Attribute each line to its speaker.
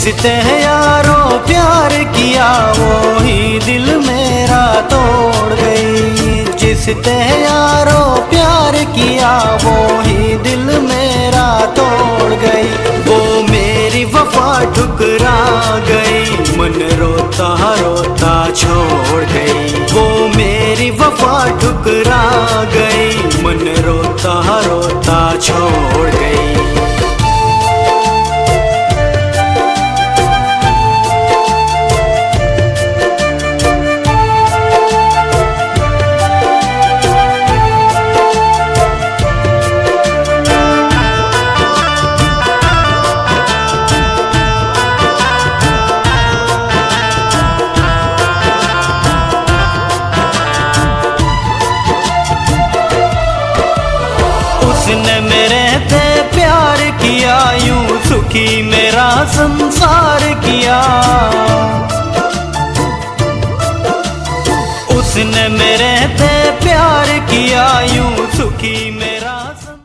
Speaker 1: जिससे यारों प्यार किया वो ही दिल मेरा तोड़ गई। जिससे यारों प्यार किया वो ही दिल मेरा तोड़ गई। वो मेरी वफा ठुकरा गई, मन रोता रोता छोड़ गई। वो मेरी वफा ठुकरा गई, मन रोता रोता छोड़ गई। उसने मेरे से प्यार किया, यूं सुखी मेरा संसार